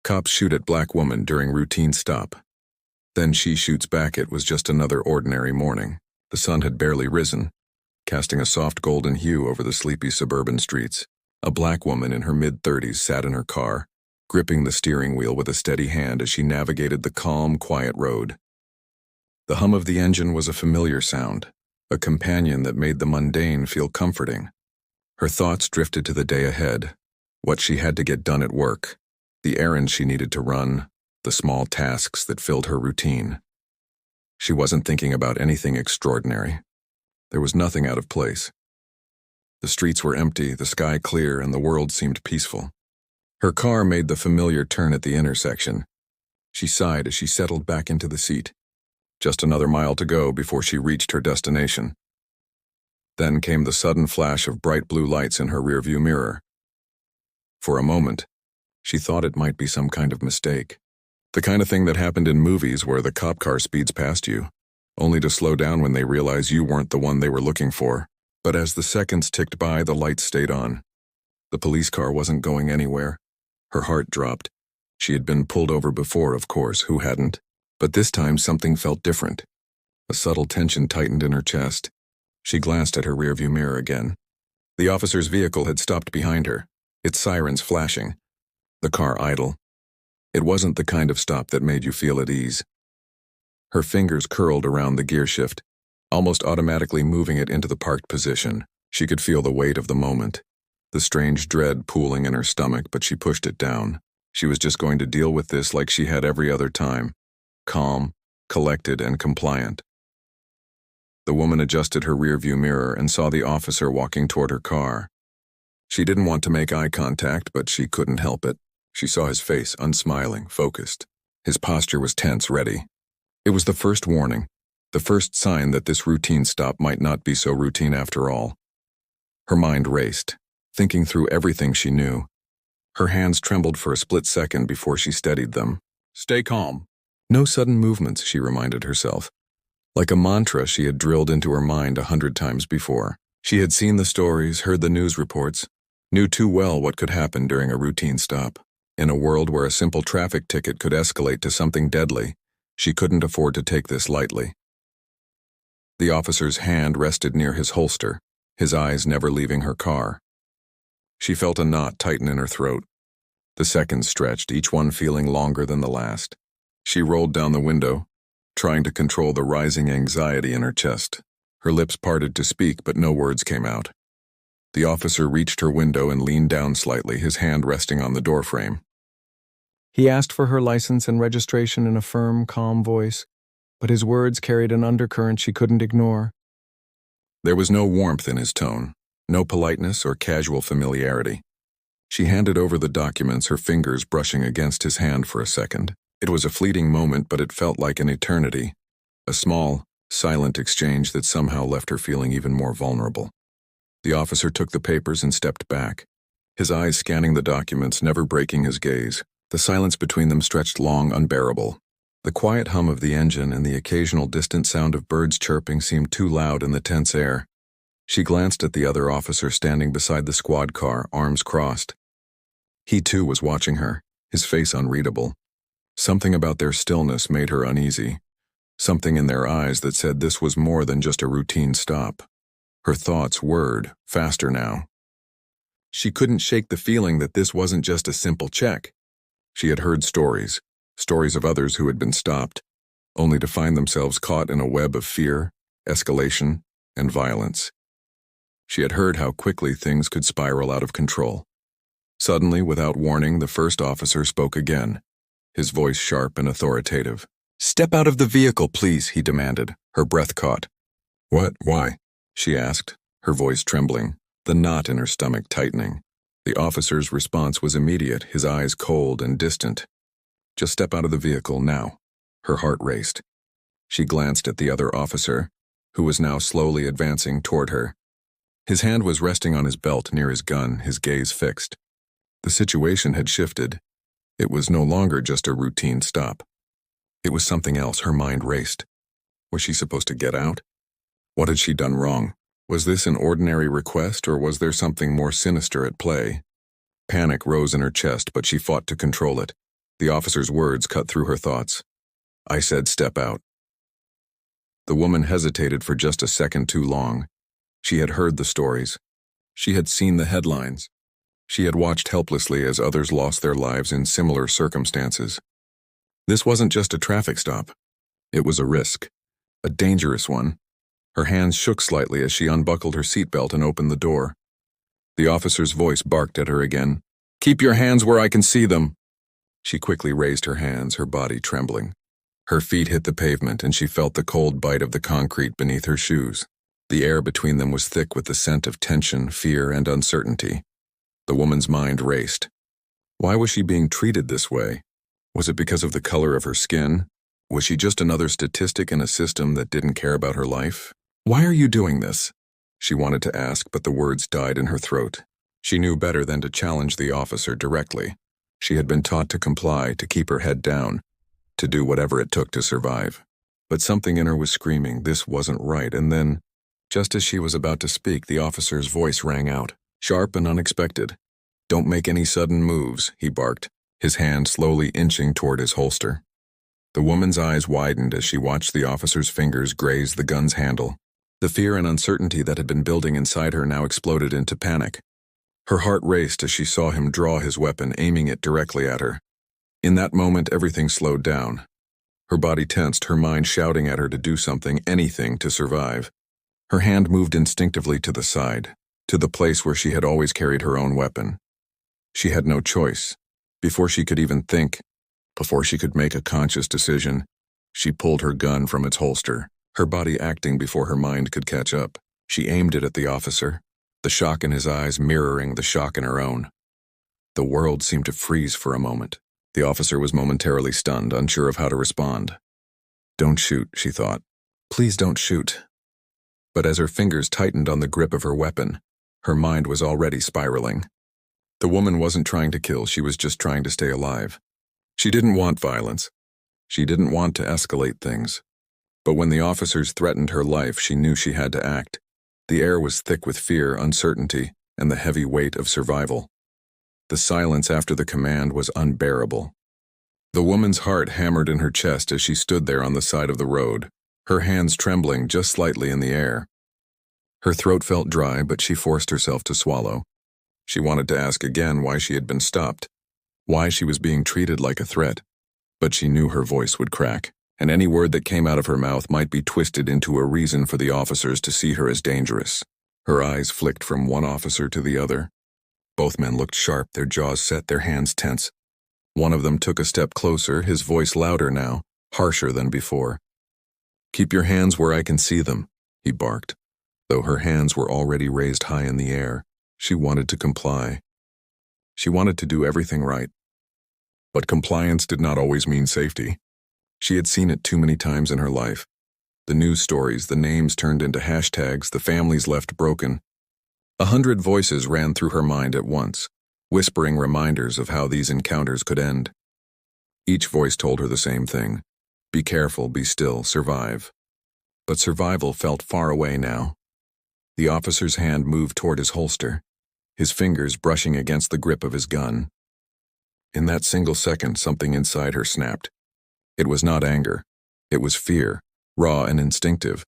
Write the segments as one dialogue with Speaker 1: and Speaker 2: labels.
Speaker 1: Cops shoot at black woman during routine stop. Then she shoots back. It was just another ordinary morning. The sun had barely risen, casting a soft golden hue over the sleepy suburban streets. A black woman in her mid-30s sat in her car, gripping the steering wheel with a steady hand as she navigated the calm, quiet road. The hum of the engine was a familiar sound, a companion that made the mundane feel comforting. Her thoughts drifted to the day ahead, what she had to get done at work, the errands she needed to run, the small tasks that filled her routine. She wasn't thinking about anything extraordinary. There was nothing out of place. The streets were empty, the sky clear, and the world seemed peaceful. Her car made the familiar turn at the intersection. She sighed as she settled back into the seat. Just another mile to go before she reached her destination. Then came the sudden flash of bright blue lights in her rearview mirror. For a moment, she thought it might be some kind of mistake. The kind of thing that happened in movies where the cop car speeds past you, only to slow down when they realize you weren't the one they were looking for. But as the seconds ticked by, the lights stayed on. The police car wasn't going anywhere. Her heart dropped. She had been pulled over before, of course, who hadn't? But this time something felt different. A subtle tension tightened in her chest. She glanced at her rearview mirror again. The officer's vehicle had stopped behind her, its sirens flashing. The car idle. It wasn't the kind of stop that made you feel at ease. Her fingers curled around the gear shift, almost automatically moving it into the parked position. She could feel the weight of the moment, the strange dread pooling in her stomach, but she pushed it down. She was just going to deal with this like she had every other time. Calm, collected, and compliant. The woman adjusted her rearview mirror and saw the officer walking toward her car. She didn't want to make eye contact, but she couldn't help it. She saw his face, unsmiling, focused. His posture was tense, ready. It was the first warning, the first sign that this routine stop might not be so routine after all. Her mind raced, thinking through everything she knew. Her hands trembled for a split second before she steadied them. Stay calm. No sudden movements, she reminded herself. Like a mantra she had drilled into her mind 100 times before. She had seen the stories, heard the news reports, knew too well what could happen during a routine stop. In a world where a simple traffic ticket could escalate to something deadly, she couldn't afford to take this lightly. The officer's hand rested near his holster, his eyes never leaving her car. She felt a knot tighten in her throat. The seconds stretched, each one feeling longer than the last. She rolled down the window, trying to control the rising anxiety in her chest. Her lips parted to speak, but no words came out. The officer reached her window and leaned down slightly, his hand resting on the doorframe. He asked for her license and registration in a firm, calm voice, but his words carried an undercurrent she couldn't ignore. There was no warmth in his tone, no politeness or casual familiarity. She handed over the documents, her fingers brushing against his hand for a second. It was a fleeting moment, but it felt like an eternity. A small, silent exchange that somehow left her feeling even more vulnerable. The officer took the papers and stepped back, his eyes scanning the documents, never breaking his gaze. The silence between them stretched long, unbearable. The quiet hum of the engine and the occasional distant sound of birds chirping seemed too loud in the tense air. She glanced at the other officer standing beside the squad car, arms crossed. He too was watching her, his face unreadable. Something about their stillness made her uneasy. Something in their eyes that said this was more than just a routine stop. Her thoughts whirred, faster now. She couldn't shake the feeling that this wasn't just a simple check. She had heard stories of others who had been stopped, only to find themselves caught in a web of fear, escalation, and violence. She had heard how quickly things could spiral out of control. Suddenly, without warning, the first officer spoke again, his voice sharp and authoritative. "Step out of the vehicle, please," he demanded, her breath caught. "What? Why?" she asked, her voice trembling, the knot in her stomach tightening. The officer's response was immediate, his eyes cold and distant. "Just step out of the vehicle now." Her heart raced. She glanced at the other officer, who was now slowly advancing toward her. His hand was resting on his belt near his gun, his gaze fixed. The situation had shifted. It was no longer just a routine stop. It was something else. Her mind raced. Was she supposed to get out? What had she done wrong? Was this an ordinary request, or was there something more sinister at play? Panic rose in her chest, but she fought to control it. The officer's words cut through her thoughts. I said, step out. The woman hesitated for just a second too long. She had heard the stories. She had seen the headlines. She had watched helplessly as others lost their lives in similar circumstances. This wasn't just a traffic stop. It was a risk, a dangerous one. Her hands shook slightly as she unbuckled her seatbelt and opened the door. The officer's voice barked at her again. Keep your hands where I can see them. She quickly raised her hands, her body trembling. Her feet hit the pavement and she felt the cold bite of the concrete beneath her shoes. The air between them was thick with the scent of tension, fear, and uncertainty. The woman's mind raced. Why was she being treated this way? Was it because of the color of her skin? Was she just another statistic in a system that didn't care about her life? Why are you doing this? She wanted to ask, but the words died in her throat. She knew better than to challenge the officer directly. She had been taught to comply, to keep her head down, to do whatever it took to survive. But something in her was screaming this wasn't right, and then, just as she was about to speak, the officer's voice rang out, sharp and unexpected. Don't make any sudden moves, he barked, his hand slowly inching toward his holster. The woman's eyes widened as she watched the officer's fingers graze the gun's handle. The fear and uncertainty that had been building inside her now exploded into panic. Her heart raced as she saw him draw his weapon, aiming it directly at her. In that moment, everything slowed down. Her body tensed, her mind shouting at her to do something, anything, to survive. Her hand moved instinctively to the side, to the place where she had always carried her own weapon. She had no choice. Before she could even think, before she could make a conscious decision, she pulled her gun from its holster, her body acting before her mind could catch up. She aimed it at the officer, the shock in his eyes mirroring the shock in her own. The world seemed to freeze for a moment. The officer was momentarily stunned, unsure of how to respond. Don't shoot, she thought. Please don't shoot. But as her fingers tightened on the grip of her weapon, her mind was already spiraling. The woman wasn't trying to kill, she was just trying to stay alive. She didn't want violence. She didn't want to escalate things. But when the officers threatened her life, she knew she had to act. The air was thick with fear, uncertainty, and the heavy weight of survival. The silence after the command was unbearable. The woman's heart hammered in her chest as she stood there on the side of the road, her hands trembling just slightly in the air. Her throat felt dry, but she forced herself to swallow. She wanted to ask again why she had been stopped, why she was being treated like a threat. But she knew her voice would crack, and any word that came out of her mouth might be twisted into a reason for the officers to see her as dangerous. Her eyes flicked from one officer to the other. Both men looked sharp, their jaws set, their hands tense. One of them took a step closer, his voice louder now, harsher than before. Keep your hands where I can see them, he barked. Though her hands were already raised high in the air, she wanted to comply. She wanted to do everything right. But compliance did not always mean safety. She had seen it too many times in her life. The news stories, the names turned into hashtags, the families left broken. 100 voices ran through her mind at once, whispering reminders of how these encounters could end. Each voice told her the same thing. Be careful, be still, survive. But survival felt far away now. The officer's hand moved toward his holster, his fingers brushing against the grip of his gun. In that single second, something inside her snapped. It was not anger. It was fear, raw and instinctive,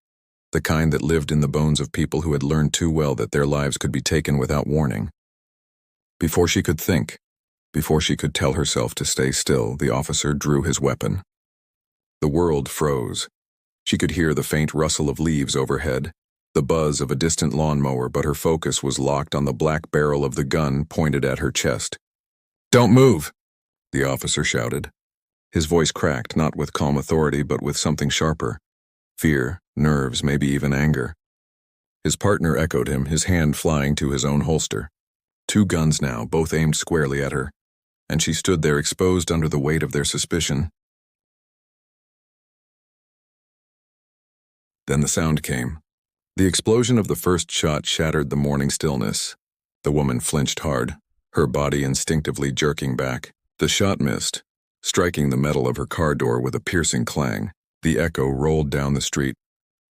Speaker 1: the kind that lived in the bones of people who had learned too well that their lives could be taken without warning. Before she could think, before she could tell herself to stay still, the officer drew his weapon. The world froze. She could hear the faint rustle of leaves overhead, the buzz of a distant lawnmower, but her focus was locked on the black barrel of the gun pointed at her chest. Don't move, the officer shouted. His voice cracked, not with calm authority, but with something sharper. Fear, nerves, maybe even anger. His partner echoed him, his hand flying to his own holster. 2 guns now, both aimed squarely at her, and she stood there exposed under the weight of their suspicion. Then the sound came. The explosion of the first shot shattered the morning stillness. The woman flinched hard, her body instinctively jerking back. The shot missed, striking the metal of her car door with a piercing clang. The echo rolled down the street,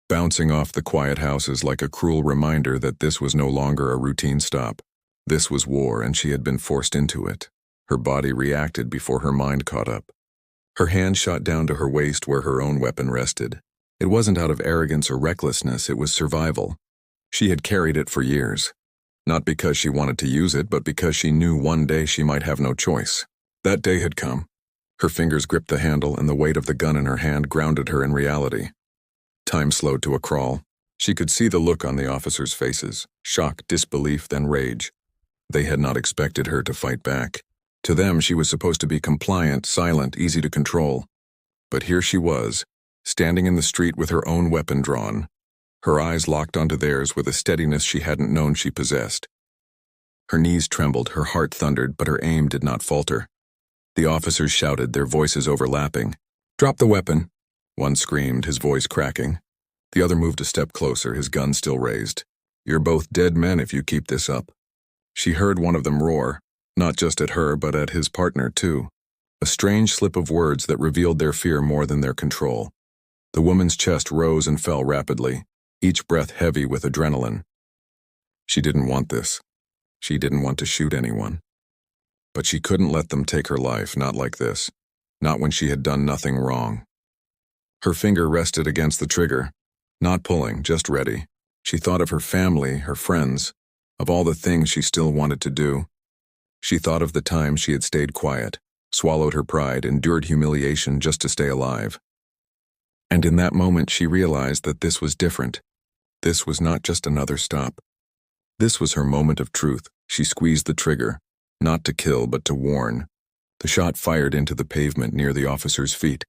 Speaker 1: bouncing off the quiet houses like a cruel reminder that this was no longer a routine stop. This was war, and she had been forced into it. Her body reacted before her mind caught up. Her hand shot down to her waist where her own weapon rested. It wasn't out of arrogance or recklessness, it was survival. She had carried it for years. Not because she wanted to use it, but because she knew one day she might have no choice. That day had come. Her fingers gripped the handle and the weight of the gun in her hand grounded her in reality. Time slowed to a crawl. She could see the look on the officers' faces, shock, disbelief, then rage. They had not expected her to fight back. To them, she was supposed to be compliant, silent, easy to control. But here she was, standing in the street with her own weapon drawn, her eyes locked onto theirs with a steadiness she hadn't known she possessed. Her knees trembled, her heart thundered, but her aim did not falter. The officers shouted, their voices overlapping. "Drop the weapon!" One screamed, his voice cracking. The other moved a step closer, his gun still raised. "You're both dead men if you keep this up." She heard one of them roar, not just at her, but at his partner too. A strange slip of words that revealed their fear more than their control. The woman's chest rose and fell rapidly, each breath heavy with adrenaline. She didn't want this. She didn't want to shoot anyone. But she couldn't let them take her life, not like this. Not when she had done nothing wrong. Her finger rested against the trigger, not pulling, just ready. She thought of her family, her friends, of all the things she still wanted to do. She thought of the times she had stayed quiet, swallowed her pride, endured humiliation just to stay alive. And in that moment she realized that this was different. This was not just another stop. This was her moment of truth. She squeezed the trigger, not to kill but to warn. The shot fired into the pavement near the officer's feet,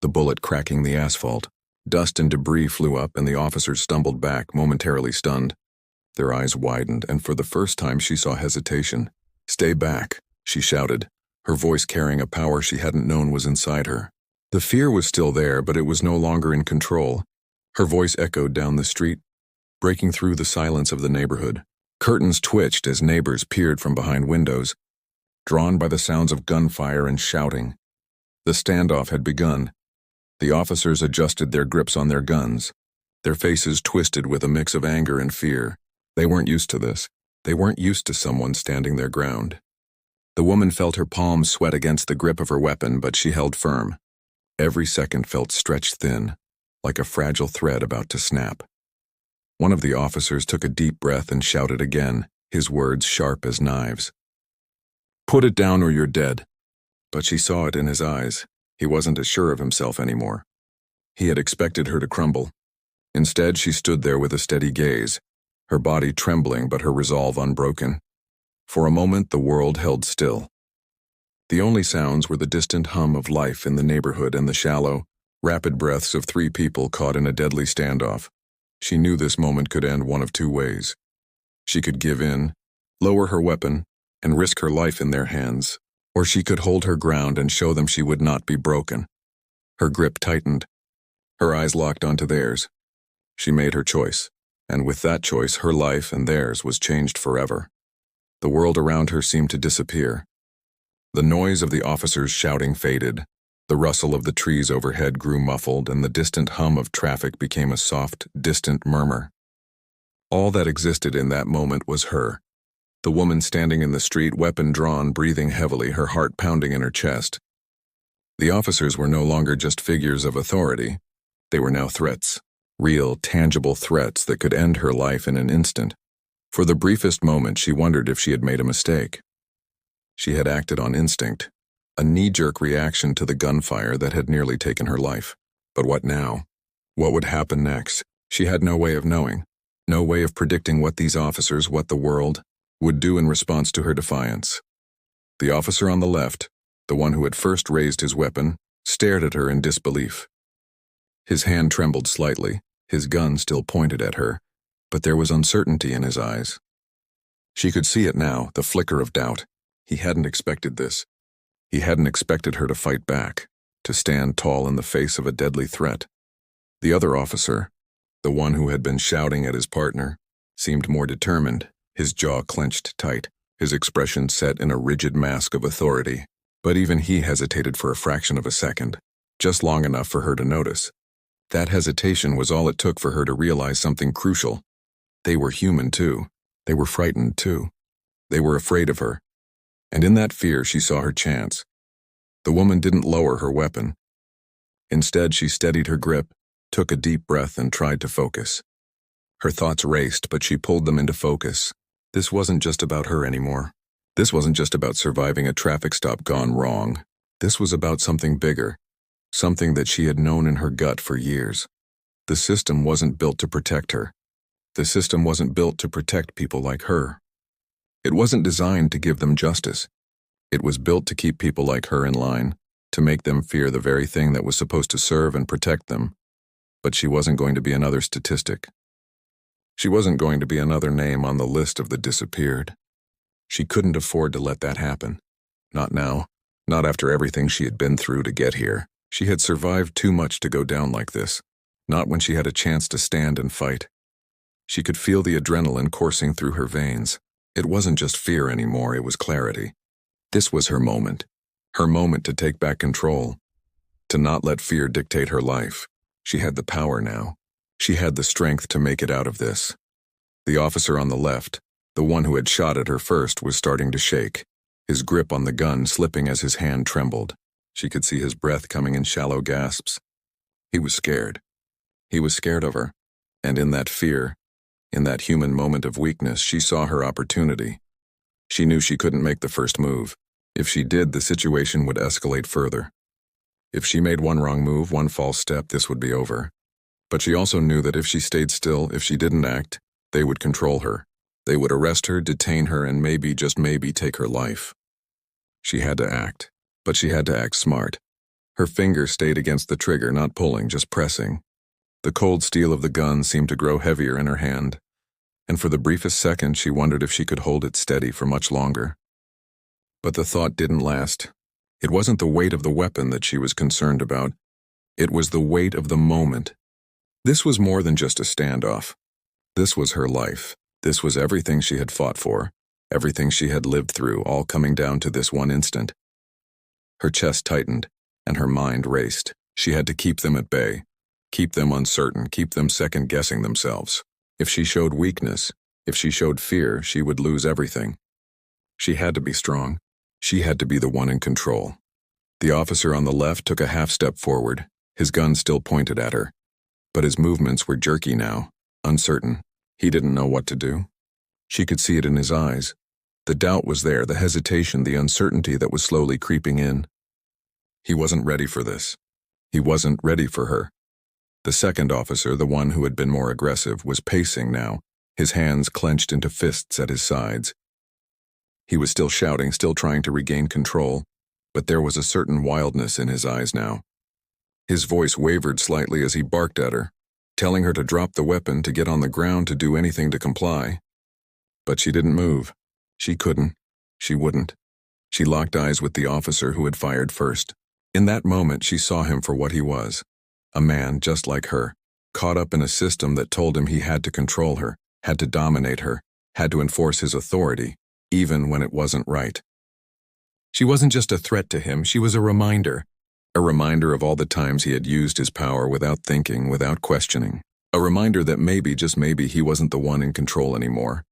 Speaker 1: the bullet cracking the asphalt. Dust and debris flew up and the officers stumbled back, momentarily stunned. Their eyes widened, and for the first time she saw hesitation. "Stay back," she shouted, her voice carrying a power she hadn't known was inside her. The fear was still there, but it was no longer in control. Her voice echoed down the street, breaking through the silence of the neighborhood. Curtains twitched as neighbors peered from behind windows, drawn by the sounds of gunfire and shouting. The standoff had begun. The officers adjusted their grips on their guns, their faces twisted with a mix of anger and fear. They weren't used to this. They weren't used to someone standing their ground. The woman felt her palms sweat against the grip of her weapon, but she held firm. Every second felt stretched thin, like a fragile thread about to snap. One of the officers took a deep breath and shouted again, his words sharp as knives. "Put it down or you're dead." But she saw it in his eyes. He wasn't as sure of himself anymore. He had expected her to crumble. Instead, she stood there with a steady gaze, her body trembling but her resolve unbroken. For a moment, the world held still. The only sounds were the distant hum of life in the neighborhood and the shallow, rapid breaths of three people caught in a deadly standoff. She knew this moment could end one of two ways. She could give in, lower her weapon, and risk her life in their hands, or she could hold her ground and show them she would not be broken. Her grip tightened. Her eyes locked onto theirs. She made her choice, and with that choice, her life and theirs was changed forever. The world around her seemed to disappear. The noise of the officers shouting faded. The rustle of the trees overhead grew muffled, and the distant hum of traffic became a soft, distant murmur. All that existed in that moment was her. The woman standing in the street, weapon drawn, breathing heavily, her heart pounding in her chest. The officers were no longer just figures of authority. They were now threats, real, tangible threats that could end her life in an instant. For the briefest moment, she wondered if she had made a mistake. She had acted on instinct, a knee-jerk reaction to the gunfire that had nearly taken her life. But what now? What would happen next? She had no way of knowing, no way of predicting what these officers, what the world, would do in response to her defiance. The officer on the left, the one who had first raised his weapon, stared at her in disbelief. His hand trembled slightly, his gun still pointed at her, but there was uncertainty in his eyes. She could see it now, the flicker of doubt. He hadn't expected this. He hadn't expected her to fight back, to stand tall in the face of a deadly threat. The other officer, the one who had been shouting at his partner, seemed more determined, his jaw clenched tight, his expression set in a rigid mask of authority. But even he hesitated for a fraction of a second, just long enough for her to notice. That hesitation was all it took for her to realize something crucial. They were human too. They were frightened too. They were afraid of her. And in that fear, she saw her chance. The woman didn't lower her weapon. Instead, she steadied her grip, took a deep breath, and tried to focus. Her thoughts raced, but she pulled them into focus. This wasn't just about her anymore. This wasn't just about surviving a traffic stop gone wrong. This was about something bigger, something that she had known in her gut for years. The system wasn't built to protect her. The system wasn't built to protect people like her. It wasn't designed to give them justice. It was built to keep people like her in line, to make them fear the very thing that was supposed to serve and protect them. But she wasn't going to be another statistic. She wasn't going to be another name on the list of the disappeared. She couldn't afford to let that happen. Not now. Not after everything she had been through to get here. She had survived too much to go down like this. Not when she had a chance to stand and fight. She could feel the adrenaline coursing through her veins. It wasn't just fear anymore, it was clarity. This was her moment. Her moment to take back control. To not let fear dictate her life. She had the power now. She had the strength to make it out of this. The officer on the left, the one who had shot at her first, was starting to shake, his grip on the gun slipping as his hand trembled. She could see his breath coming in shallow gasps. He was scared. He was scared of her. And in that fear, in that human moment of weakness, she saw her opportunity. She knew she couldn't make the first move. If she did, the situation would escalate further. If she made one wrong move, one false step, this would be over. But she also knew that if she stayed still, if she didn't act, they would control her. They would arrest her, detain her, and maybe, just maybe, take her life. She had to act, but she had to act smart. Her finger stayed against the trigger, not pulling, just pressing. The cold steel of the gun seemed to grow heavier in her hand, and for the briefest second she wondered if she could hold it steady for much longer. But the thought didn't last. It wasn't the weight of the weapon that she was concerned about. It was the weight of the moment. This was more than just a standoff. This was her life. This was everything she had fought for, everything she had lived through, all coming down to this one instant. Her chest tightened, and her mind raced. She had to keep them at bay, keep them uncertain, keep them second-guessing themselves. If she showed weakness, if she showed fear, she would lose everything. She had to be strong. She had to be the one in control. The officer on the left took a half step forward, his gun still pointed at her. But his movements were jerky now, uncertain. He didn't know what to do. She could see it in his eyes. The doubt was there, the hesitation, the uncertainty that was slowly creeping in. He wasn't ready for this. He wasn't ready for her. The second officer, the one who had been more aggressive, was pacing now, his hands clenched into fists at his sides. He was still shouting, still trying to regain control, but there was a certain wildness in his eyes now. His voice wavered slightly as he barked at her, telling her to drop the weapon, to get on the ground, to do anything to comply. But she didn't move. She couldn't. She wouldn't. She locked eyes with the officer who had fired first. In that moment, she saw him for what he was. A man just like her, caught up in a system that told him he had to control her, had to dominate her, had to enforce his authority, even when it wasn't right. She wasn't just a threat to him, she was a reminder of all the times he had used his power without thinking, without questioning. A reminder that maybe, just maybe, he wasn't the one in control anymore.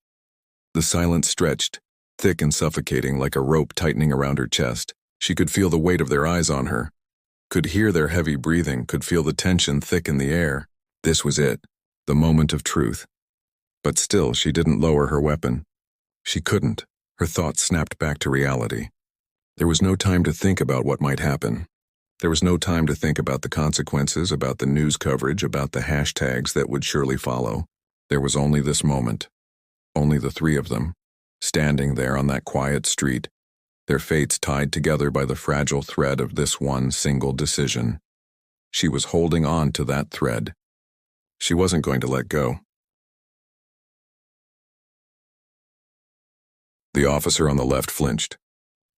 Speaker 1: The silence stretched, thick and suffocating, like a rope tightening around her chest. She could feel the weight of their eyes on her, could hear their heavy breathing, could feel the tension thick in the air. This was it, the moment of truth. But still, she didn't lower her weapon. She couldn't. Her thoughts snapped back to reality. There was no time to think about what might happen. There was no time to think about the consequences, about the news coverage, about the hashtags that would surely follow. There was only this moment. Only the three of them, standing there on that quiet street, their fates tied together by the fragile thread of this one single decision. She was holding on to that thread. She wasn't going to let go. The officer on the left flinched.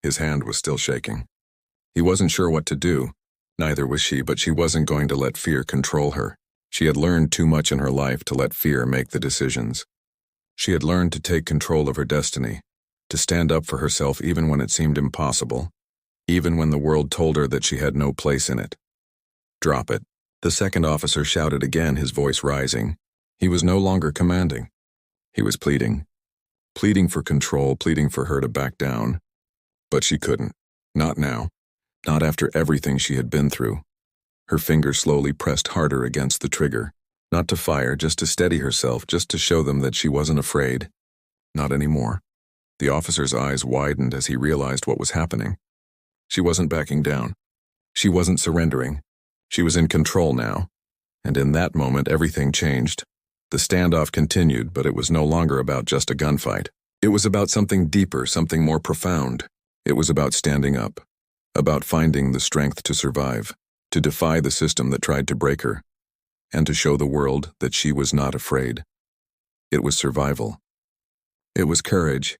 Speaker 1: His hand was still shaking. He wasn't sure what to do. Neither was she, but she wasn't going to let fear control her. She had learned too much in her life to let fear make the decisions. She had learned to take control of her destiny, to stand up for herself even when it seemed impossible, even when the world told her that she had no place in it. Drop it. The second officer shouted again, his voice rising. He was no longer commanding. He was pleading. Pleading for control, pleading for her to back down. But she couldn't. Not now. Not after everything she had been through. Her fingers slowly pressed harder against the trigger. Not to fire, just to steady herself, just to show them that she wasn't afraid. Not anymore. The officer's eyes widened as he realized what was happening. She wasn't backing down. She wasn't surrendering. She was in control now. And in that moment, everything changed. The standoff continued, but it was no longer about just a gunfight. It was about something deeper, something more profound. It was about standing up. About finding the strength to survive, to defy the system that tried to break her, and to show the world that she was not afraid. It was survival. It was courage.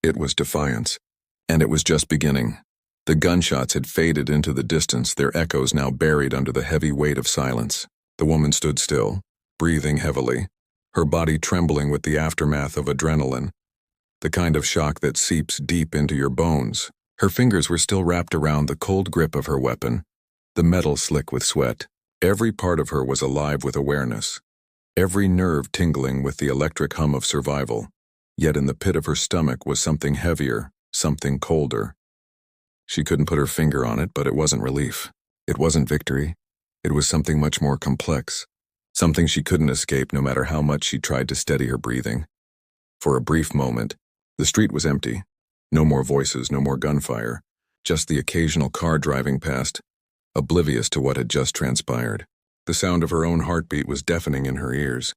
Speaker 1: It was defiance. And it was just beginning. The gunshots had faded into the distance, their echoes now buried under the heavy weight of silence. The woman stood still, breathing heavily, her body trembling with the aftermath of adrenaline, the kind of shock that seeps deep into your bones. Her fingers were still wrapped around the cold grip of her weapon, the metal slick with sweat. Every part of her was alive with awareness, every nerve tingling with the electric hum of survival. Yet in the pit of her stomach was something heavier, something colder. She couldn't put her finger on it, but it wasn't relief. It wasn't victory. It was something much more complex, something she couldn't escape no matter how much she tried to steady her breathing. For a brief moment, the street was empty. No more voices, no more gunfire, just the occasional car driving past, oblivious to what had just transpired. The sound of her own heartbeat was deafening in her ears.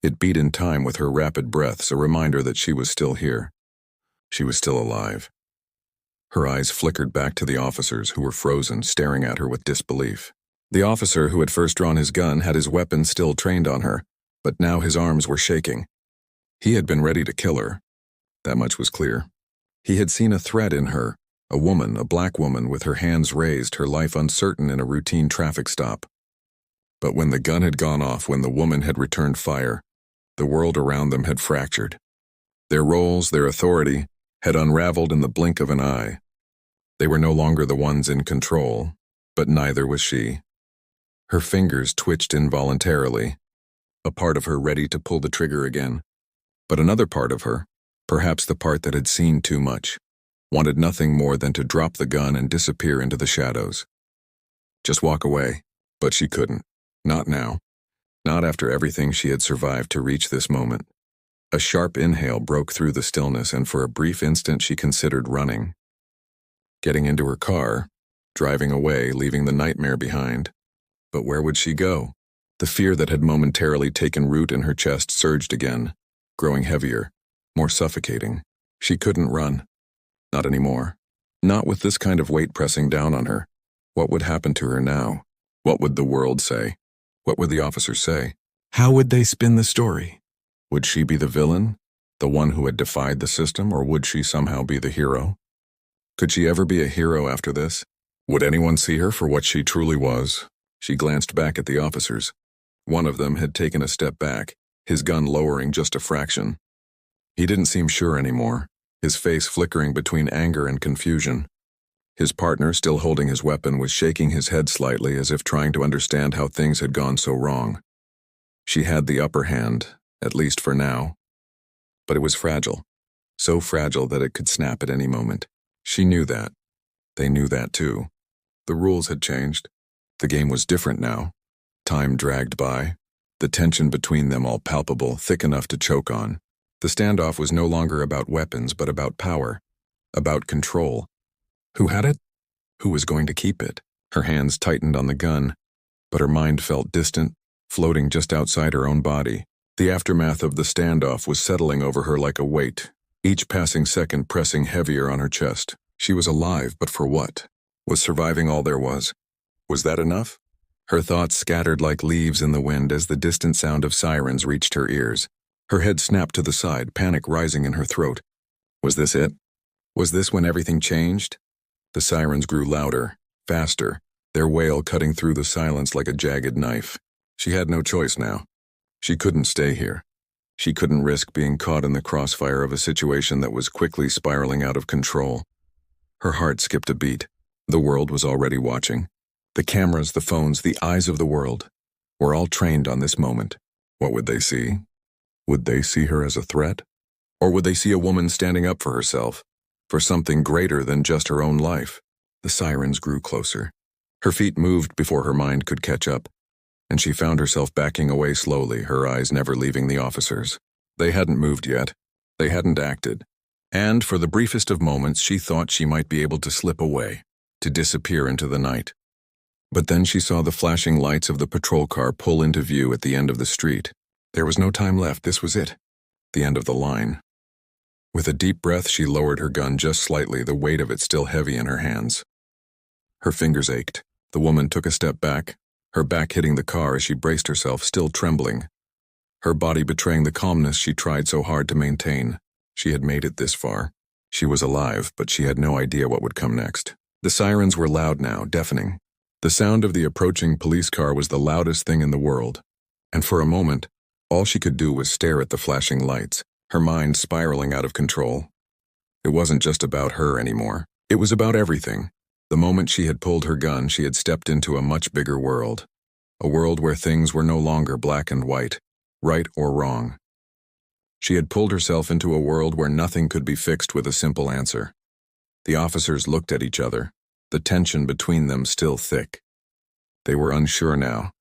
Speaker 1: It beat in time with her rapid breaths, a reminder that she was still here. She was still alive. Her eyes flickered back to the officers who were frozen, staring at her with disbelief. The officer who had first drawn his gun had his weapon still trained on her, but now his arms were shaking. He had been ready to kill her. That much was clear. He had seen a threat in her, a woman, a black woman with her hands raised, her life uncertain in a routine traffic stop. But when the gun had gone off, when the woman had returned fire, the world around them had fractured. Their roles, their authority, had unraveled in the blink of an eye. They were no longer the ones in control, but neither was she. Her fingers twitched involuntarily, a part of her ready to pull the trigger again. But another part of her, perhaps the part that had seen too much, wanted nothing more than to drop the gun and disappear into the shadows. Just walk away, but she couldn't. Not now. Not after everything she had survived to reach this moment. A sharp inhale broke through the stillness, and for a brief instant she considered running. Getting into her car, driving away, leaving the nightmare behind. But where would she go? The fear that had momentarily taken root in her chest surged again, growing heavier, more suffocating. She couldn't run. Not anymore. Not with this kind of weight pressing down on her. What would happen to her now? What would the world say? What would the officers say? How would they spin the story? Would she be the villain, the one who had defied the system, or would she somehow be the hero? Could she ever be a hero after this? Would anyone see her for what she truly was? She glanced back at the officers. One of them had taken a step back, his gun lowering just a fraction. He didn't seem sure anymore, his face flickering between anger and confusion. His partner, still holding his weapon, was shaking his head slightly as if trying to understand how things had gone so wrong. She had the upper hand, at least for now. But it was fragile, so fragile that it could snap at any moment. She knew that. They knew that too. The rules had changed. The game was different now. Time dragged by, the tension between them all palpable, thick enough to choke on. The standoff was no longer about weapons, but about power, about control. Who had it? Who was going to keep it? Her hands tightened on the gun, but her mind felt distant, floating just outside her own body. The aftermath of the standoff was settling over her like a weight, each passing second pressing heavier on her chest. She was alive, but for what? Was surviving all there was? Was that enough? Her thoughts scattered like leaves in the wind as the distant sound of sirens reached her ears. Her head snapped to the side, panic rising in her throat. Was this it? Was this when everything changed? The sirens grew louder, faster, their wail cutting through the silence like a jagged knife. She had no choice now. She couldn't stay here. She couldn't risk being caught in the crossfire of a situation that was quickly spiraling out of control. Her heart skipped a beat. The world was already watching. The cameras, the phones, the eyes of the world were all trained on this moment. What would they see? Would they see her as a threat? Or would they see a woman standing up for herself, for something greater than just her own life. The sirens grew closer. Her feet moved before her mind could catch up, and she found herself backing away slowly, her eyes never leaving the officers. They hadn't moved yet. They hadn't acted. And for the briefest of moments, she thought she might be able to slip away, to disappear into the night. But then she saw the flashing lights of the patrol car pull into view at the end of the street. There was no time left. This was it. The end of the line. With a deep breath, she lowered her gun just slightly, the weight of it still heavy in her hands. Her fingers ached. The woman took a step back, her back hitting the car as she braced herself, still trembling, her body betraying the calmness she tried so hard to maintain. She had made it this far. She was alive, but she had no idea what would come next. The sirens were loud now, deafening. The sound of the approaching police car was the loudest thing in the world. And for a moment, all she could do was stare at the flashing lights, her mind spiraling out of control. It wasn't just about her anymore. It was about everything. The moment she had pulled her gun, she had stepped into a much bigger world. A world where things were no longer black and white, right or wrong. She had pulled herself into a world where nothing could be fixed with a simple answer. The officers looked at each other, the tension between them still thick. They were unsure now,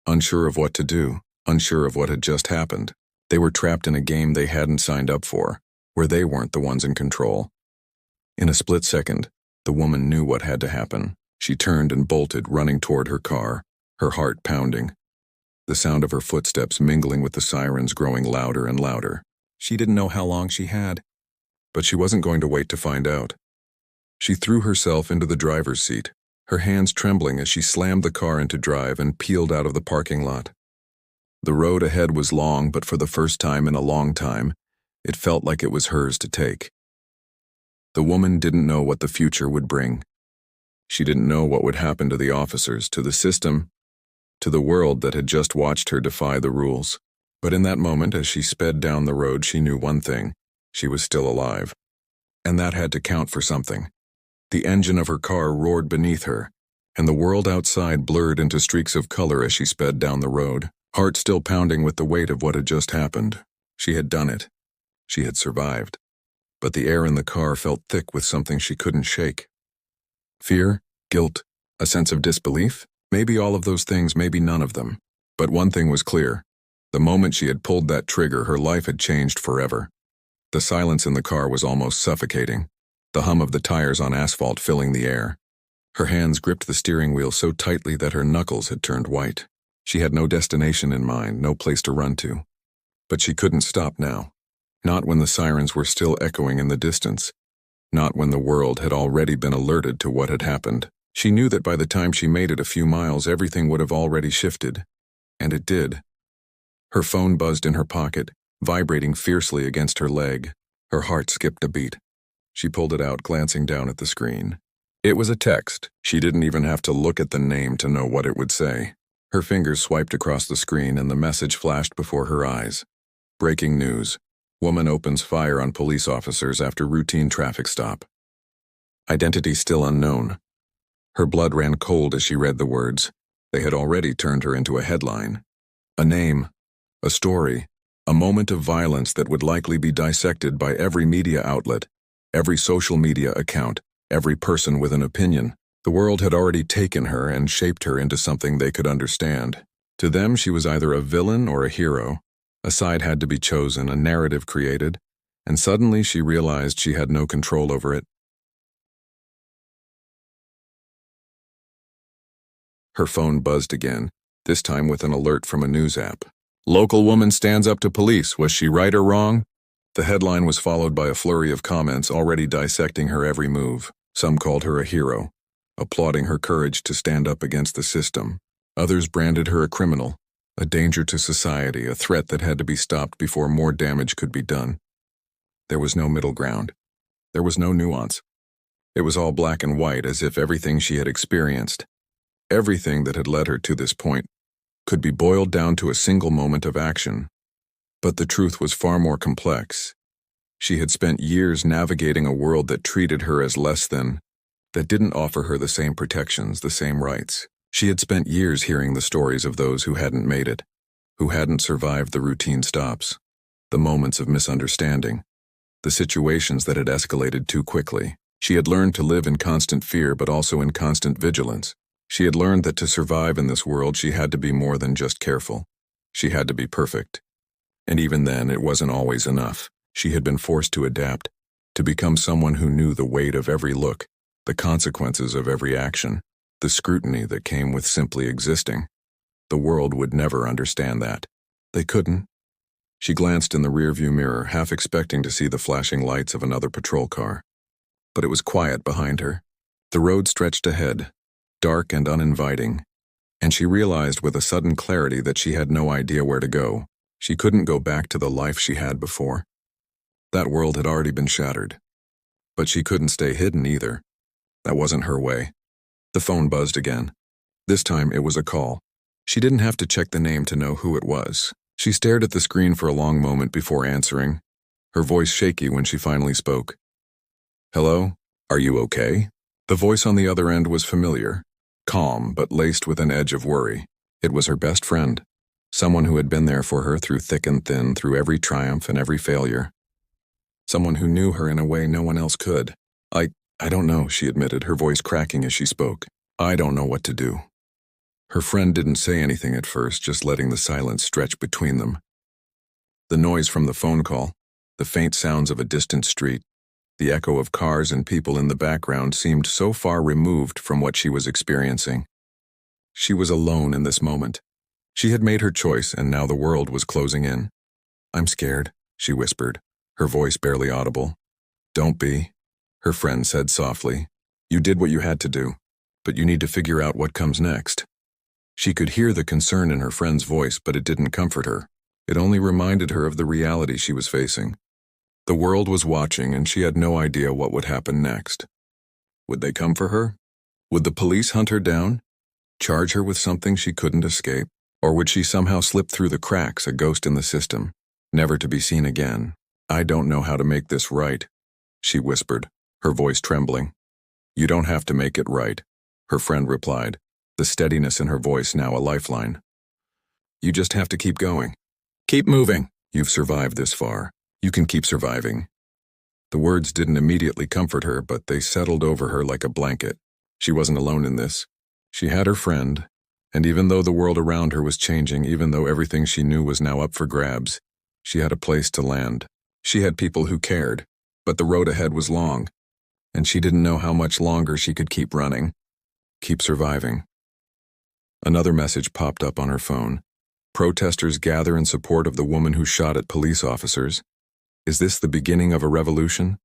Speaker 1: unsure of what to do, unsure of what had just happened. They were trapped in a game they hadn't signed up for, where they weren't the ones in control. In a split second, the woman knew what had to happen. She turned and bolted, running toward her car, her heart pounding. The sound of her footsteps mingling with the sirens growing louder and louder. She didn't know how long she had, but she wasn't going to wait to find out. She threw herself into the driver's seat, her hands trembling as she slammed the car into drive and peeled out of the parking lot. The road ahead was long, but for the first time in a long time, it felt like it was hers to take. The woman didn't know what the future would bring. She didn't know what would happen to the officers, to the system, to the world that had just watched her defy the rules. But in that moment, as she sped down the road, she knew one thing: she was still alive. And that had to count for something. The engine of her car roared beneath her, and the world outside blurred into streaks of color as she sped down the road, heart still pounding with the weight of what had just happened. She had done it. She had survived. But the air in the car felt thick with something she couldn't shake. Fear, guilt, a sense of disbelief? Maybe all of those things, maybe none of them. But one thing was clear. The moment she had pulled that trigger, her life had changed forever. The silence in the car was almost suffocating, the hum of the tires on asphalt filling the air. Her hands gripped the steering wheel so tightly that her knuckles had turned white. She had no destination in mind, no place to run to. But she couldn't stop now. Not when the sirens were still echoing in the distance. Not when the world had already been alerted to what had happened. She knew that by the time she made it a few miles, everything would have already shifted. And it did. Her phone buzzed in her pocket, vibrating fiercely against her leg. Her heart skipped a beat. She pulled it out, glancing down at the screen. It was a text. She didn't even have to look at the name to know what it would say. Her fingers swiped across the screen and the message flashed before her eyes. Breaking news. Woman opens fire on police officers after routine traffic stop. Identity still unknown. Her blood ran cold as she read the words. They had already turned her into a headline. A name, a story, a moment of violence that would likely be dissected by every media outlet, every social media account, every person with an opinion. The world had already taken her and shaped her into something they could understand. To them, she was either a villain or a hero. A side had to be chosen, a narrative created, and suddenly she realized she had no control over it. Her phone buzzed again, this time with an alert from a news app. Local woman stands up to police. Was she right or wrong? The headline was followed by a flurry of comments already dissecting her every move. Some called her a hero, applauding her courage to stand up against the system. Others branded her a criminal, a danger to society, a threat that had to be stopped before more damage could be done. There was no middle ground. There was no nuance. It was all black and white, as if everything she had experienced, everything that had led her to this point, could be boiled down to a single moment of action. But the truth was far more complex. She had spent years navigating a world that treated her as less than, that didn't offer her the same protections, the same rights. She had spent years hearing the stories of those who hadn't made it, who hadn't survived the routine stops, the moments of misunderstanding, the situations that had escalated too quickly. She had learned to live in constant fear but also in constant vigilance. She had learned that to survive in this world she had to be more than just careful. She had to be perfect. And even then, it wasn't always enough. She had been forced to adapt, to become someone who knew the weight of every look, the consequences of every action, the scrutiny that came with simply existing. The world would never understand that. They couldn't. She glanced in the rearview mirror, half expecting to see the flashing lights of another patrol car. But it was quiet behind her. The road stretched ahead, dark and uninviting, and she realized with a sudden clarity that she had no idea where to go. She couldn't go back to the life she had before. That world had already been shattered. But she couldn't stay hidden either. That wasn't her way. The phone buzzed again. This time it was a call. She didn't have to check the name to know who it was. She stared at the screen for a long moment before answering, her voice shaky when she finally spoke. "Hello? Are you okay?" The voice on the other end was familiar, calm but laced with an edge of worry. It was her best friend, someone who had been there for her through thick and thin, through every triumph and every failure. Someone who knew her in a way no one else could. I don't know," she admitted, her voice cracking as she spoke. "I don't know what to do." Her friend didn't say anything at first, just letting the silence stretch between them. The noise from the phone call, the faint sounds of a distant street, the echo of cars and people in the background seemed so far removed from what she was experiencing. She was alone in this moment. She had made her choice, and now the world was closing in. "I'm scared," she whispered, her voice barely audible. "Don't be," her friend said softly. "You did what you had to do, but you need to figure out what comes next." She could hear the concern in her friend's voice, but it didn't comfort her. It only reminded her of the reality she was facing. The world was watching, and she had no idea what would happen next. Would they come for her? Would the police hunt her down? Charge her with something she couldn't escape? Or would she somehow slip through the cracks, a ghost in the system, never to be seen again? "I don't know how to make this right," she whispered, her voice trembling. "You don't have to make it right," her friend replied, the steadiness in her voice now a lifeline. "You just have to keep going. Keep moving. You've survived this far. You can keep surviving." The words didn't immediately comfort her, but they settled over her like a blanket. She wasn't alone in this. She had her friend, and even though the world around her was changing, even though everything she knew was now up for grabs, she had a place to land. She had people who cared, but the road ahead was long, and she didn't know how much longer she could keep running, keep surviving. Another message popped up on her phone. "Protesters gather in support of the woman who shot at police officers. Is this the beginning of a revolution?"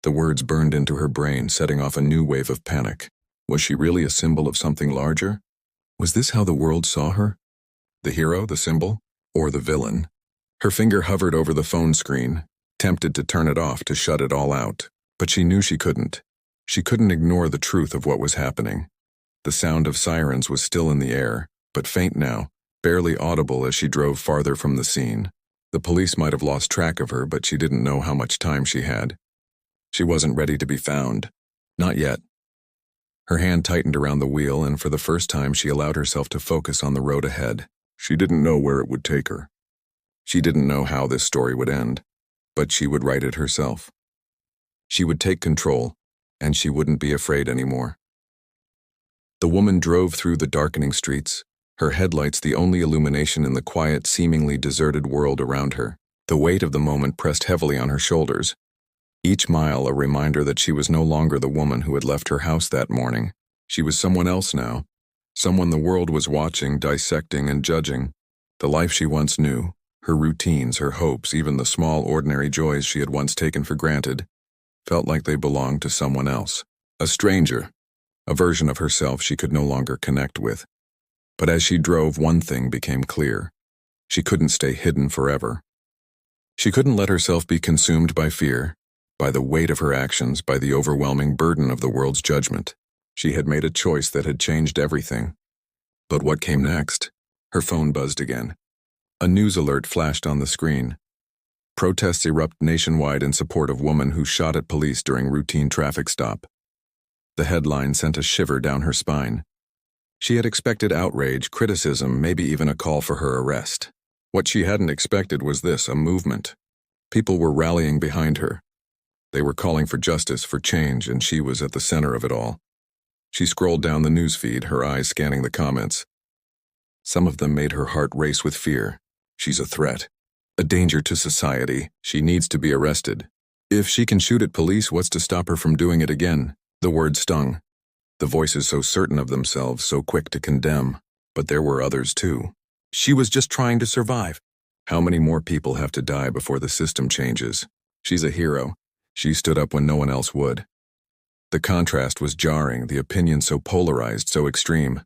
Speaker 1: The words burned into her brain, setting off a new wave of panic. Was she really a symbol of something larger? Was this how the world saw her? The hero, the symbol, or the villain? Her finger hovered over the phone screen, tempted to turn it off, to shut it all out. But she knew she couldn't. She couldn't ignore the truth of what was happening. The sound of sirens was still in the air, but faint now, barely audible as she drove farther from the scene. The police might have lost track of her, but she didn't know how much time she had. She wasn't ready to be found. Not yet. Her hand tightened around the wheel, and for the first time she allowed herself to focus on the road ahead. She didn't know where it would take her. She didn't know how this story would end, but she would write it herself. She would take control, and she wouldn't be afraid anymore. The woman drove through the darkening streets, her headlights the only illumination in the quiet, seemingly deserted world around her. The weight of the moment pressed heavily on her shoulders. Each mile a reminder that she was no longer the woman who had left her house that morning. She was someone else now, someone the world was watching, dissecting, and judging. The life she once knew, her routines, her hopes, even the small, ordinary joys she had once taken for granted, felt like they belonged to someone else, a stranger, a version of herself she could no longer connect with. But as she drove, one thing became clear. She couldn't stay hidden forever. She couldn't let herself be consumed by fear, by the weight of her actions, by the overwhelming burden of the world's judgment. She had made a choice that had changed everything. But what came next? Her phone buzzed again. A news alert flashed on the screen. Protests erupt nationwide in support of woman who shot at police during routine traffic stop. The headline sent a shiver down her spine. She had expected outrage, criticism, maybe even a call for her arrest. What she hadn't expected was this, a movement. People were rallying behind her, They were calling for justice, for change, and she was at the center of it all. She scrolled down the newsfeed, her eyes scanning the comments. Some of them made her heart race with fear. She's a threat, a danger to society. She needs to be arrested. If she can shoot at police, what's to stop her from doing it again? The word stung. The voices so certain of themselves, so quick to condemn. But there were others too. She was just trying to survive. How many more people have to die before the system changes? She's a hero. She stood up when no one else would. The contrast was jarring, the opinion so polarized, so extreme.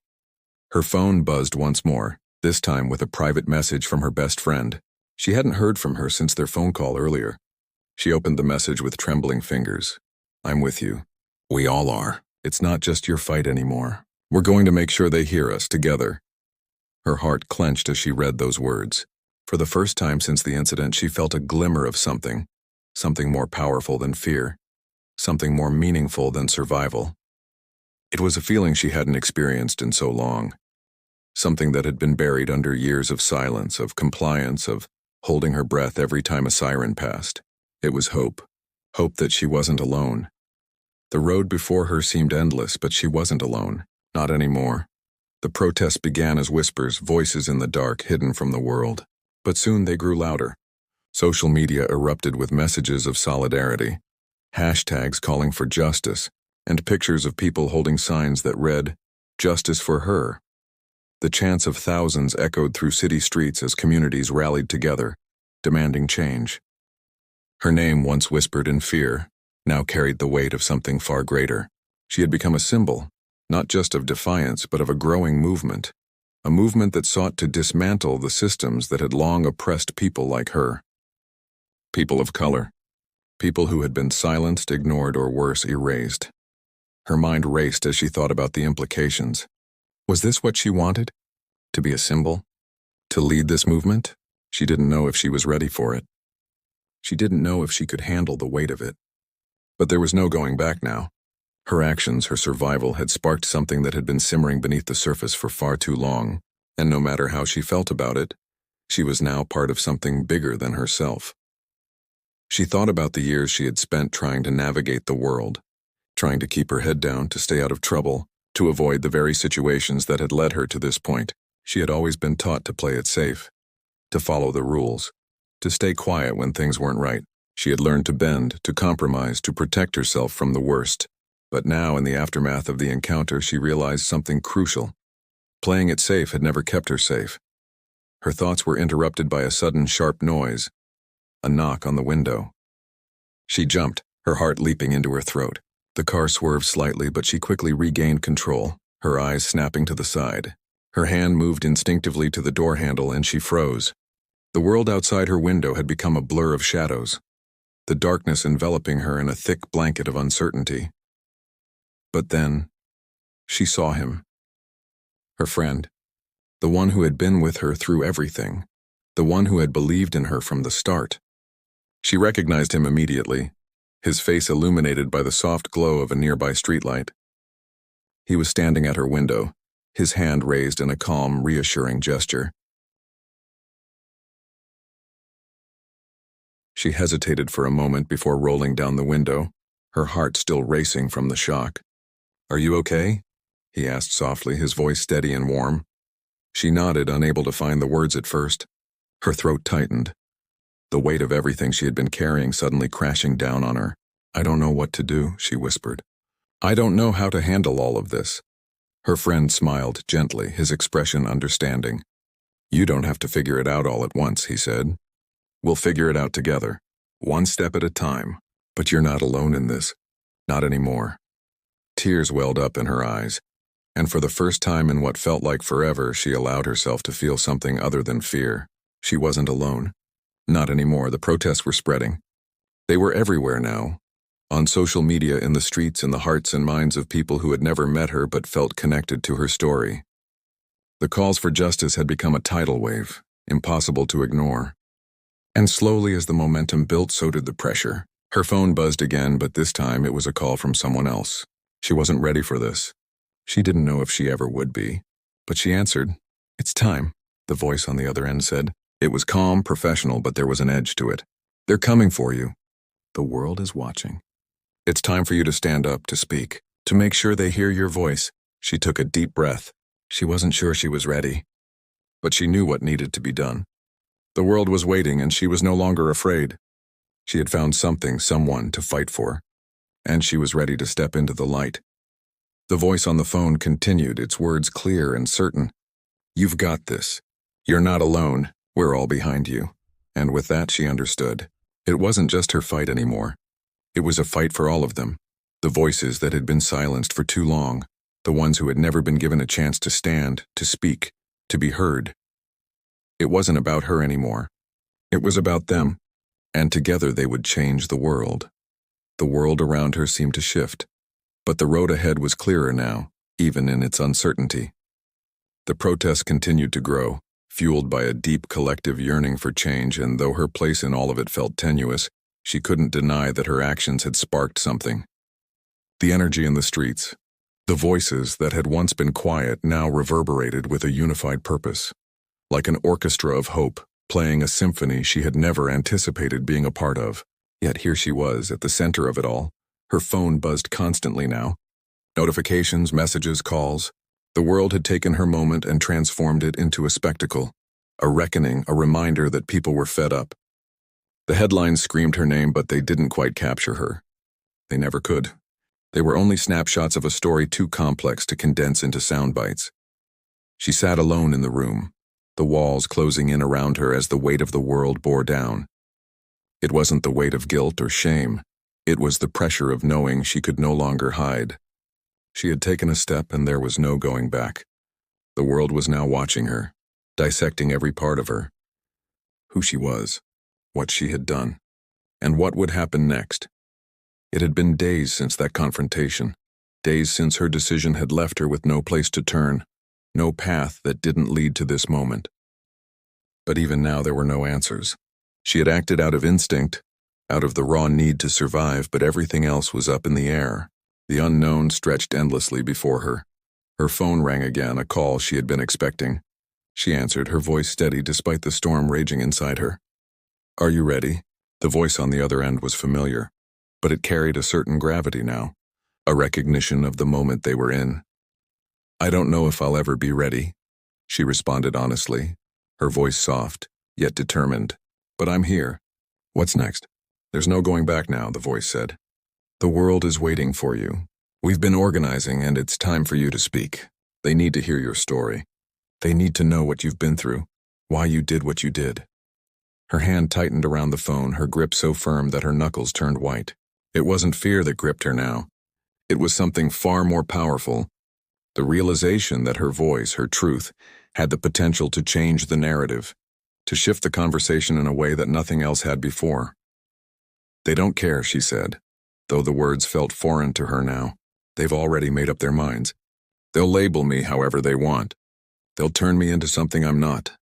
Speaker 1: Her phone buzzed once more, this time with a private message from her best friend. She hadn't heard from her since their phone call earlier. She opened the message with trembling fingers. I'm with you. We all are. It's not just your fight anymore. We're going to make sure they hear us together. Her heart clenched as she read those words. For the first time since the incident, she felt a glimmer of something more powerful than fear, something more meaningful than survival. It was a feeling she hadn't experienced in so long, something that had been buried under years of silence, of compliance, of holding her breath every time a siren passed. It was hope that she wasn't alone. The road before her seemed endless, but she wasn't alone, not anymore. The protests began as whispers, voices in the dark, hidden from the world. But soon they grew louder. Social media erupted with messages of solidarity, hashtags calling for justice, and pictures of people holding signs that read, "Justice for her." The chants of thousands echoed through city streets as communities rallied together, demanding change. Her name, once whispered in fear, now carried the weight of something far greater. She had become a symbol, not just of defiance, but of a growing movement, a movement that sought to dismantle the systems that had long oppressed people like her. People of color, people who had been silenced, ignored, or worse, erased. Her mind raced as she thought about the implications. Was this what she wanted? To be a symbol? To lead this movement? She didn't know if she was ready for it. She didn't know if she could handle the weight of it. But there was no going back now. Her actions, her survival, had sparked something that had been simmering beneath the surface for far too long, and no matter how she felt about it, she was now part of something bigger than herself. She thought about the years she had spent trying to navigate the world, trying to keep her head down, to stay out of trouble, to avoid the very situations that had led her to this point. She had always been taught to play it safe, to follow the rules, to stay quiet when things weren't right. She had learned to bend, to compromise, to protect herself from the worst. But now, in the aftermath of the encounter, she realized something crucial. Playing it safe had never kept her safe. Her thoughts were interrupted by a sudden sharp noise, a knock on the window. She jumped, her heart leaping into her throat. The car swerved slightly, but she quickly regained control, her eyes snapping to the side. Her hand moved instinctively to the door handle, and she froze. The world outside her window had become a blur of shadows, the darkness enveloping her in a thick blanket of uncertainty. But then, she saw him. Her friend. The one who had been with her through everything. The one who had believed in her from the start. She recognized him immediately, his face illuminated by the soft glow of a nearby streetlight. He was standing at her window, his hand raised in a calm, reassuring gesture. She hesitated for a moment before rolling down the window, her heart still racing from the shock. "Are you okay?" he asked softly, his voice steady and warm. She nodded, unable to find the words at first. Her throat tightened, the weight of everything she had been carrying suddenly crashing down on her. "I don't know what to do," she whispered. "I don't know how to handle all of this." Her friend smiled gently, his expression understanding. "You don't have to figure it out all at once," he said. "We'll figure it out together, one step at a time. But you're not alone in this. Not anymore." Tears welled up in her eyes, and for the first time in what felt like forever, she allowed herself to feel something other than fear. She wasn't alone. Not anymore. The protests were spreading. They were everywhere now. On social media, in the streets, in the hearts and minds of people who had never met her but felt connected to her story. The calls for justice had become a tidal wave, impossible to ignore. And slowly as the momentum built, so did the pressure. Her phone buzzed again, but this time it was a call from someone else. She wasn't ready for this. She didn't know if she ever would be. But she answered. "It's time," the voice on the other end said. It was calm, professional, but there was an edge to it. "They're coming for you." The world is watching. It's time for you to stand up, to speak, to make sure they hear your voice. She took a deep breath. She wasn't sure she was ready, but she knew what needed to be done. The world was waiting, and she was no longer afraid. She had found something, someone to fight for, and she was ready to step into the light. The voice on the phone continued, its words clear and certain. "You've got this. You're not alone. We're all behind you." And with that, she understood. It wasn't just her fight anymore. It was a fight for all of them. The voices that had been silenced for too long. The ones who had never been given a chance to stand, to speak, to be heard. It wasn't about her anymore. It was about them. And together they would change the world. The world around her seemed to shift. But the road ahead was clearer now, even in its uncertainty. The protests continued to grow, fueled by a deep collective yearning for change, and though her place in all of it felt tenuous, she couldn't deny that her actions had sparked something. The energy in the streets, the voices that had once been quiet now reverberated with a unified purpose. Like an orchestra of hope, playing a symphony she had never anticipated being a part of. Yet here she was, at the center of it all. Her phone buzzed constantly now. Notifications, messages, calls. The world had taken her moment and transformed it into a spectacle. A reckoning, a reminder that people were fed up. The headlines screamed her name, but they didn't quite capture her. They never could. They were only snapshots of a story too complex to condense into sound bites. She sat alone in the room, the walls closing in around her as the weight of the world bore down. It wasn't the weight of guilt or shame. It was the pressure of knowing she could no longer hide. She had taken a step, and there was no going back. The world was now watching her, dissecting every part of her. Who she was, what she had done, and what would happen next. It had been days since that confrontation, days since her decision had left her with no place to turn, no path that didn't lead to this moment. But even now there were no answers. She had acted out of instinct, out of the raw need to survive, but everything else was up in the air. The unknown stretched endlessly before her. Her phone rang again, a call she had been expecting. She answered, her voice steady despite the storm raging inside her. "Are you ready?" The voice on the other end was familiar, but it carried a certain gravity now, a recognition of the moment they were in. "I don't know if I'll ever be ready," she responded honestly, her voice soft, yet determined. "But I'm here. What's next?" "There's no going back now," the voice said. "The world is waiting for you. We've been organizing, and it's time for you to speak. They need to hear your story. They need to know what you've been through, why you did what you did." Her hand tightened around the phone, her grip so firm that her knuckles turned white. It wasn't fear that gripped her now. It was something far more powerful. The realization that her voice, her truth, had the potential to change the narrative, to shift the conversation in a way that nothing else had before. "They don't care," she said, though the words felt foreign to her now. "They've already made up their minds. They'll label me however they want. They'll turn me into something I'm not.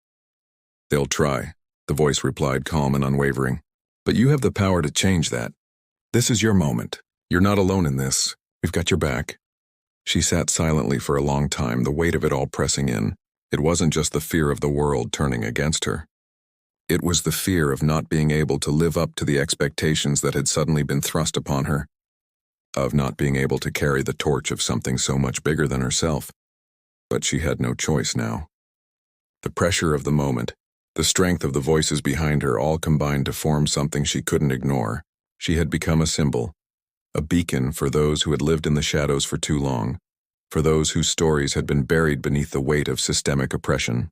Speaker 1: They'll try," the voice replied, calm and unwavering. "But you have the power to change that. This is your moment. You're not alone in this. We've got your back." She sat silently for a long time, the weight of it all pressing in. It wasn't just the fear of the world turning against her. It was the fear of not being able to live up to the expectations that had suddenly been thrust upon her, of not being able to carry the torch of something so much bigger than herself. But she had no choice now. The pressure of the moment, the strength of the voices behind her all combined to form something she couldn't ignore. She had become a symbol, a beacon for those who had lived in the shadows for too long, for those whose stories had been buried beneath the weight of systemic oppression.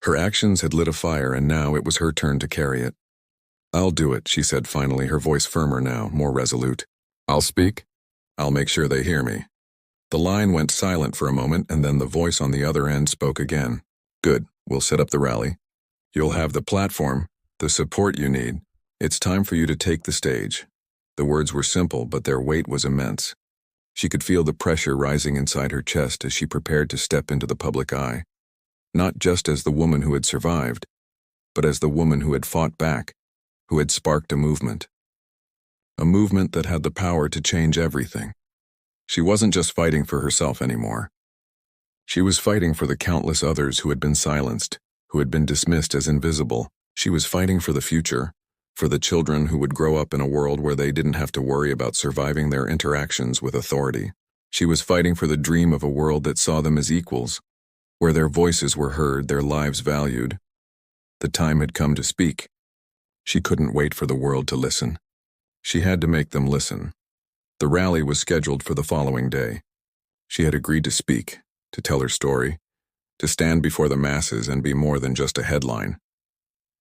Speaker 1: Her actions had lit a fire, and now it was her turn to carry it. "I'll do it," she said finally, her voice firmer now, more resolute. "I'll speak. I'll make sure they hear me." The line went silent for a moment, and then the voice on the other end spoke again. "Good, we'll set up the rally. You'll have the platform, the support you need. It's time for you to take the stage." The words were simple, but their weight was immense. She could feel the pressure rising inside her chest as she prepared to step into the public eye. Not just as the woman who had survived, but as the woman who had fought back, who had sparked a movement. A movement that had the power to change everything. She wasn't just fighting for herself anymore. She was fighting for the countless others who had been silenced, who had been dismissed as invisible. She was fighting for the future, for the children who would grow up in a world where they didn't have to worry about surviving their interactions with authority. She was fighting for the dream of a world that saw them as equals, where their voices were heard, their lives valued. The time had come to speak. She couldn't wait for the world to listen. She had to make them listen. The rally was scheduled for the following day. She had agreed to speak, to tell her story, to stand before the masses and be more than just a headline.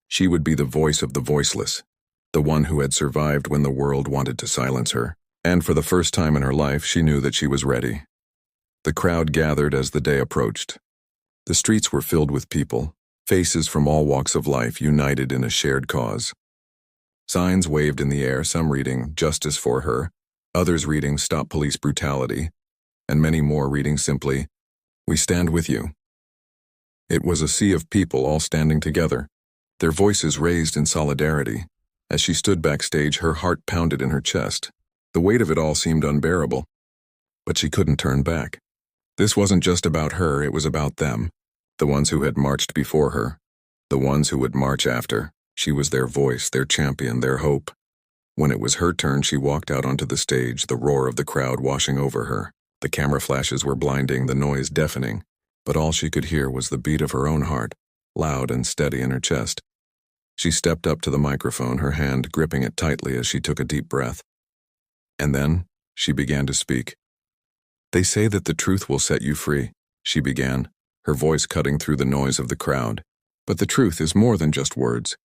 Speaker 1: She would be the voice of the voiceless, the one who had survived when the world wanted to silence her. And for the first time in her life, she knew that she was ready. The crowd gathered as the day approached. The streets were filled with people, faces from all walks of life united in a shared cause. Signs waved in the air, some reading, "Justice for her," others reading, "Stop police brutality," and many more reading simply, "We stand with you." It was a sea of people all standing together, their voices raised in solidarity. As she stood backstage, her heart pounded in her chest. The weight of it all seemed unbearable, but she couldn't turn back. This wasn't just about her, it was about them, the ones who had marched before her, the ones who would march after. She was their voice, their champion, their hope. When it was her turn, she walked out onto the stage, the roar of the crowd washing over her. The camera flashes were blinding, the noise deafening, but all she could hear was the beat of her own heart, loud and steady in her chest. She stepped up to the microphone, her hand gripping it tightly as she took a deep breath. And then, she began to speak. "They say that the truth will set you free," she began, her voice cutting through the noise of the crowd. "But the truth is more than just words.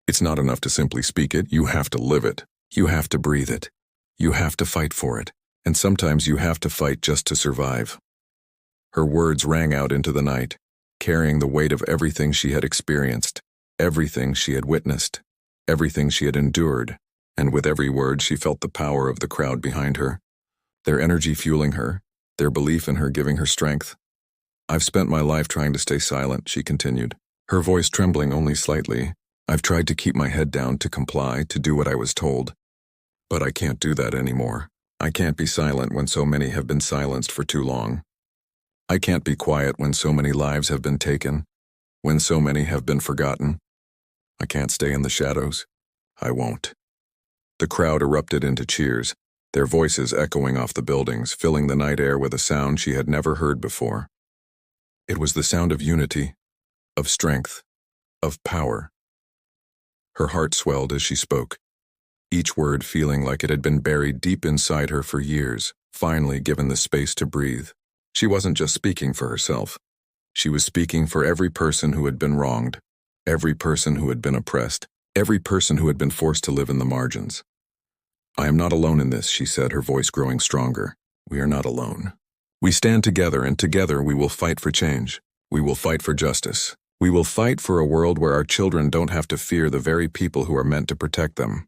Speaker 1: It's not enough to simply speak it, you have to live it. You have to breathe it. You have to fight for it. And sometimes you have to fight just to survive." Her words rang out into the night, carrying the weight of everything she had experienced, everything she had witnessed, everything she had endured, and with every word she felt the power of the crowd behind her, their energy fueling her, their belief in her giving her strength. "I've spent my life trying to stay silent," she continued, her voice trembling only slightly. "I've tried to keep my head down, to comply, to do what I was told. But I can't do that anymore. I can't be silent when so many have been silenced for too long. I can't be quiet when so many lives have been taken, when so many have been forgotten. I can't stay in the shadows. I won't." The crowd erupted into cheers, their voices echoing off the buildings, filling the night air with a sound she had never heard before. It was the sound of unity, of strength, of power. Her heart swelled as she spoke, each word feeling like it had been buried deep inside her for years, finally given the space to breathe. She wasn't just speaking for herself. She was speaking for every person who had been wronged, every person who had been oppressed, every person who had been forced to live in the margins. "I am not alone in this," she said, her voice growing stronger. "We are not alone. We stand together, and together we will fight for change. We will fight for justice. We will fight for a world where our children don't have to fear the very people who are meant to protect them."